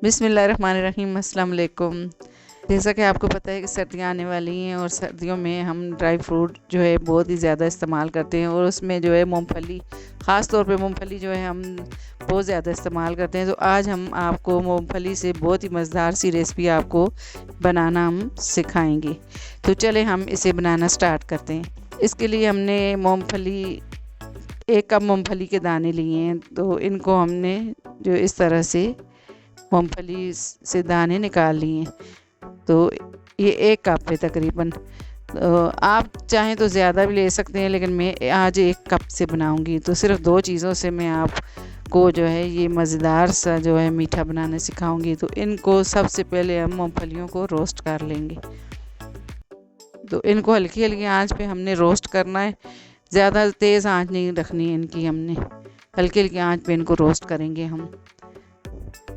बिस्मिल्लाहिर्रहमानिर्रहीम, अस्सलाम वालेकुम। जैसा कि आपको पता है कि सर्दियाँ आने वाली हैं और सर्दियों में हम ड्राई फ्रूट जो है बहुत ही ज़्यादा इस्तेमाल करते हैं और उसमें जो है मूंगफली, ख़ास तौर पे मूंगफली जो है हम बहुत ज़्यादा इस्तेमाल करते हैं। तो आज हम आपको मूंगफली से बहुत ही मज़ेदार सी रेसिपी आपको बनाना हम सिखाएंगे। तो चले हम इसे बनाना स्टार्ट करते हैं। इसके लिए हमने मूंगफली 1 कप मूंगफली के दाने लिए हैं। तो इनको हमने जो इस तरह से मूंगफली से दाने निकाल लिए। तो ये 1 कप है तकरीबन। तो आप चाहें तो ज़्यादा भी ले सकते हैं, लेकिन मैं आज 1 कप से बनाऊंगी। तो सिर्फ 2 चीज़ों से मैं आपको जो है ये मज़ेदार सा जो है मीठा बनाना सिखाऊंगी। तो इनको सबसे पहले हम मूंगफलियों को रोस्ट कर लेंगे। तो इनको हल्की हल्की आंच पे हमने रोस्ट करना है, ज़्यादा तेज़ आंच नहीं रखनी है इनकी। हमने हल्की हल्की आंच पे इनको रोस्ट करेंगे हम।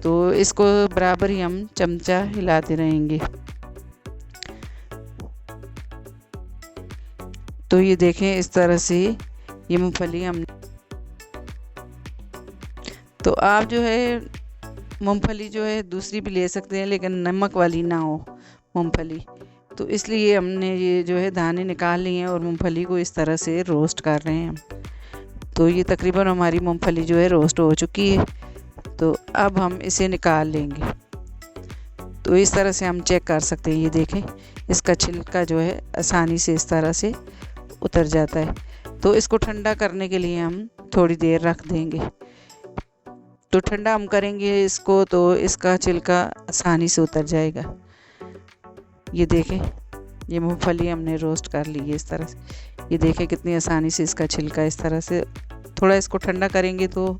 तो इसको बराबर ही हम चमचा हिलाते रहेंगे। तो ये देखें इस तरह से ये मूंगफली हम, तो आप जो है मूंगफली जो है दूसरी भी ले सकते हैं, लेकिन नमक वाली ना हो मूंगफली। तो इसलिए हमने ये जो है दाने निकाल लिए हैं और मूंगफली को इस तरह से रोस्ट कर रहे हैं हम। तो ये तकरीबन हमारी मूंगफली जो है रोस्ट हो चुकी है। तो अब हम इसे निकाल लेंगे। तो इस तरह से हम चेक कर सकते हैं, ये देखें इसका छिलका जो है आसानी से इस तरह से उतर जाता है। तो इसको ठंडा करने के लिए हम थोड़ी देर रख देंगे। तो ठंडा हम करेंगे इसको तो इसका छिलका आसानी से उतर जाएगा। ये देखें ये मूंगफली हमने रोस्ट कर ली है इस तरह से। ये देखें कितनी आसानी से इसका छिलका इस तरह से, थोड़ा इसको ठंडा करेंगे तो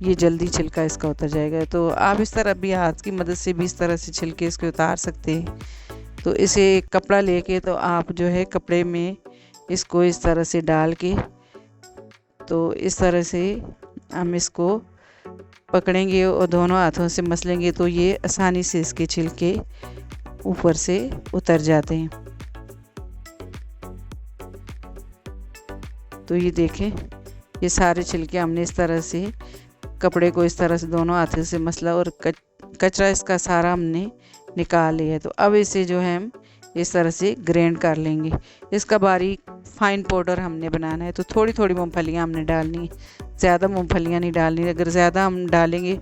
ये जल्दी छिलका इसका उतर जाएगा। तो आप इस तरह भी हाथ की मदद से भी इस तरह से छिलके इसके उतार सकते हैं। तो इसे एक कपड़ा लेके तो आप जो है कपड़े में इसको इस तरह से डाल के, तो इस तरह से हम इसको पकड़ेंगे और दोनों हाथों से मसलेंगे तो ये आसानी से इसके छिलके ऊपर से उतर जाते हैं। तो ये देखें ये सारे छिलके हमने इस तरह से कपड़े को इस तरह से दोनों हाथों से मसला और कचरा इसका सारा हमने निकाल लिया है। तो अब इसे जो है हम इस तरह से ग्राइंड कर लेंगे। इसका बारीक फाइन पाउडर हमने बनाना है। तो थोड़ी थोड़ी मूंगफलियाँ हमने डालनी है, ज़्यादा मूंगफलियाँ नहीं डालनी। अगर ज़्यादा हम डालेंगे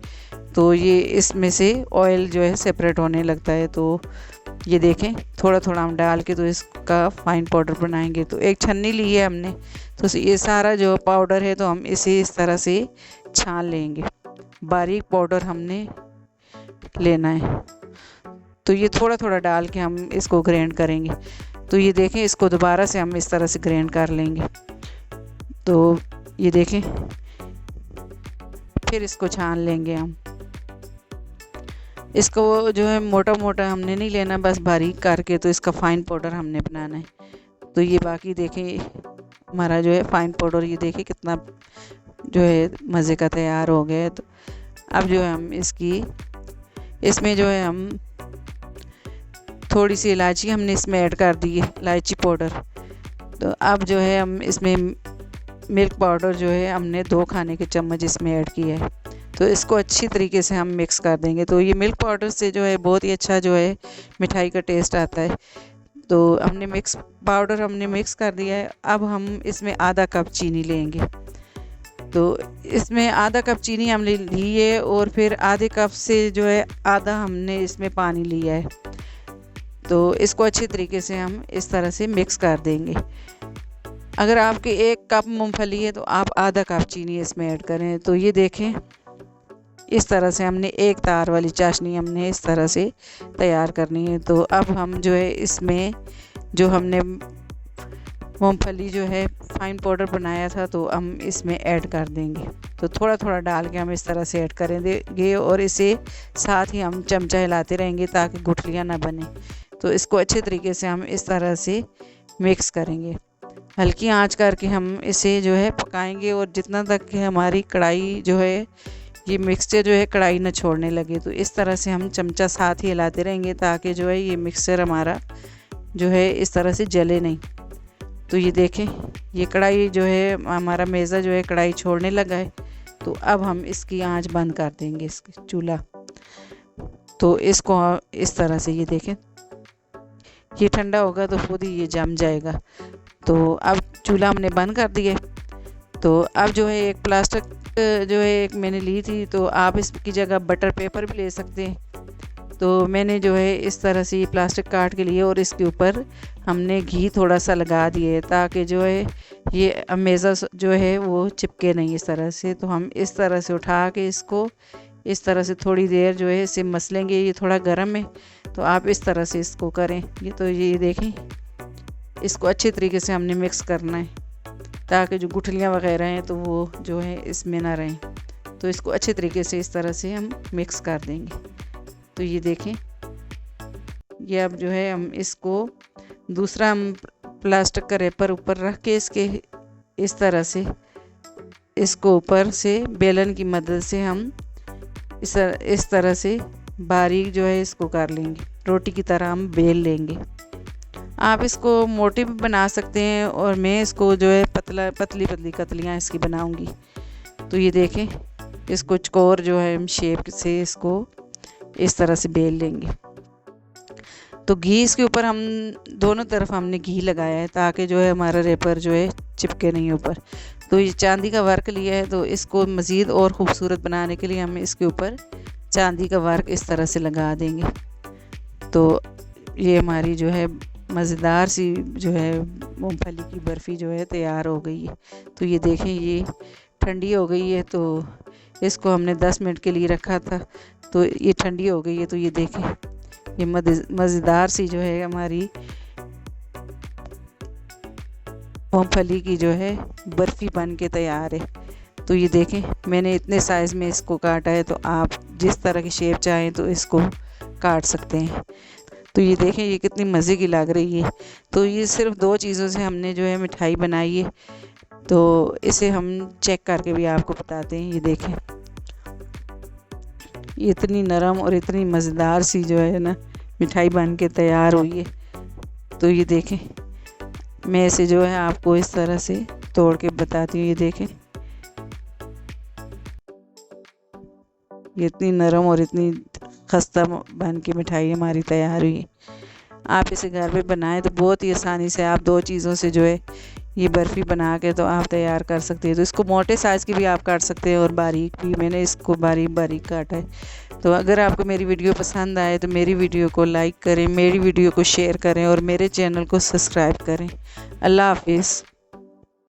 तो ये इसमें से ऑयल जो है सेपरेट होने लगता है। तो ये देखें थोड़ा थोड़ा हम डाल के तो इसका फाइन पाउडर बनाएंगे। तो एक छन्नी ली है हमने, तो ये सारा जो पाउडर है तो हम इसे इस तरह से छान लेंगे। बारीक पाउडर हमने लेना है। तो ये थोड़ा थोड़ा डाल के हम इसको ग्राइंड करेंगे। तो ये देखें इसको दोबारा से हम इस तरह से ग्राइंड कर लेंगे। तो ये देखें फिर इसको छान लेंगे हम। इसको जो है मोटा मोटा हमने नहीं लेना, बस बारीक करके तो इसका फाइन पाउडर हमने बनाना है। तो ये बाकी देखें हमारा जो है फाइन पाउडर ये देखें कितना जो है मज़े का तैयार हो गया है। तो अब जो है हम इसमें जो है हम थोड़ी सी इलायची हमने इसमें ऐड कर दी है, इलायची पाउडर। तो अब जो है हम इसमें मिल्क पाउडर जो है हमने 2 खाने के चम्मच इसमें ऐड किया है। तो इसको अच्छी तरीके से हम मिक्स कर देंगे। तो ये मिल्क पाउडर से जो है बहुत ही अच्छा जो है मिठाई का टेस्ट आता है। तो हमने पाउडर हमने मिक्स कर दिया है। अब हम इसमें आधा कप चीनी लेंगे। तो इसमें आधा कप चीनी हमने ली है और फिर आधे कप से जो है आधा हमने इसमें पानी लिया है। तो इसको अच्छी तरीके से हम इस तरह से मिक्स कर देंगे। अगर आपके 1 कप मूंगफली है तो आप आधा कप चीनी इसमें ऐड करें। तो ये देखें इस तरह से हमने एक तार वाली चाशनी हमने इस तरह से तैयार करनी है। तो अब हम जो है इसमें जो हमने मूंगफली जो है फाइन पाउडर बनाया था तो हम इसमें ऐड कर देंगे। तो थोड़ा थोड़ा डाल के हम इस तरह से ऐड करेंगे और इसे साथ ही हम चमचा हिलाते रहेंगे ताकि गुठलियाँ ना बने। तो इसको अच्छे तरीके से हम इस तरह से मिक्स करेंगे, हल्की आंच करके हम इसे जो है पकाएंगे और जितना तक कि हमारी कढ़ाई जो है ये मिक्सचर जो है कढ़ाई न छोड़ने लगे। तो इस तरह से हम चमचा साथ ही हिलाते रहेंगे ताकि जो है ये मिक्सचर हमारा जो है इस तरह से जले नहीं। तो ये देखें ये कढ़ाई जो है हमारा मेज़ा जो है कढ़ाई छोड़ने लगा है। तो अब हम इसकी आंच बंद कर देंगे, इसकी चूल्हा। तो इसको इस तरह से ये देखें, ये ठंडा होगा तो खुद ही ये जम जाएगा। तो अब चूल्हा हमने बंद कर दिया। तो अब जो है एक प्लास्टिक जो है एक मैंने ली थी, तो आप इसकी जगह बटर पेपर भी ले सकते हैं। तो मैंने जो है इस तरह से ये प्लास्टिक काट के लिए और इसके ऊपर हमने घी थोड़ा सा लगा दिए ताकि जो है ये अमेज़ा जो है वो चिपके नहीं इस तरह से। तो हम इस तरह से उठा के इसको इस तरह से थोड़ी देर जो है इसे मसलेंगे। ये थोड़ा गर्म है तो आप इस तरह से इसको करें। ये देखें, इसको अच्छे तरीके से हमने मिक्स करना है ताकि जो गुठलियाँ वगैरह हैं तो वो जो है इसमें ना रहें। तो इसको अच्छे तरीके से इस तरह से हम मिक्स कर देंगे। तो ये देखें, ये अब जो है हम इसको दूसरा हम प्लास्टिक का रेपर ऊपर रख के इसके इस तरह से इसको ऊपर से बेलन की मदद से हम इस तरह से बारीक जो है इसको कर लेंगे, रोटी की तरह हम बेल लेंगे। आप इसको मोटी भी बना सकते हैं और मैं इसको जो है पतली पतली कतलियाँ इसकी बनाऊंगी। तो ये देखें, इसको चकोर जो है हम शेप से इसको इस तरह से बेल लेंगे। तो घी इसके ऊपर हम दोनों तरफ हमने घी लगाया है ताकि जो है हमारा रेपर जो है चिपके नहीं ऊपर। तो ये चांदी का वर्क लिया है, तो इसको मज़ीद और ख़ूबसूरत बनाने के लिए हम इसके ऊपर चांदी का वर्क इस तरह से लगा देंगे। तो ये हमारी जो है मज़ेदार सी जो है मूंगफली की बर्फ़ी जो है तैयार हो गई है। तो ये देखें, ये ठंडी हो गई है। तो इसको हमने 10 मिनट के लिए रखा था, तो ये ठंडी हो गई है। तो ये देखें, ये मज़ेदार सी जो है हमारी मूंगफली की जो है बर्फ़ी बन के तैयार है। तो ये देखें, मैंने इतने साइज़ में इसको काटा है, तो आप जिस तरह की शेप चाहें तो इसको काट सकते हैं। तो ये देखें, ये कितनी मज़े की लग रही है। तो ये सिर्फ 2 चीज़ों से हमने जो है मिठाई बनाई है। तो इसे हम चेक करके भी आपको बताते हैं। ये देखें, ये इतनी नरम और इतनी मज़ेदार सी जो है ना मिठाई बन के तैयार हुई है। तो ये देखें, मैं इसे जो है आपको इस तरह से तोड़ के बताती हूँ। ये देखें, ये इतनी नरम और इतनी खस्ता बन के मिठाई हमारी तैयार हुई है। आप इसे घर पे बनाएं तो बहुत ही आसानी से आप 2 चीज़ों से जो है ये बर्फ़ी बना के तो आप तैयार कर सकते हैं। तो इसको मोटे साइज़ की भी आप काट सकते हैं और बारीक भी। मैंने इसको बारीक बारीक काटा है। तो अगर आपको मेरी वीडियो पसंद आए तो मेरी वीडियो को लाइक करें, मेरी वीडियो को शेयर करें और मेरे चैनल को सब्सक्राइब करें। अल्लाह हाफिज़।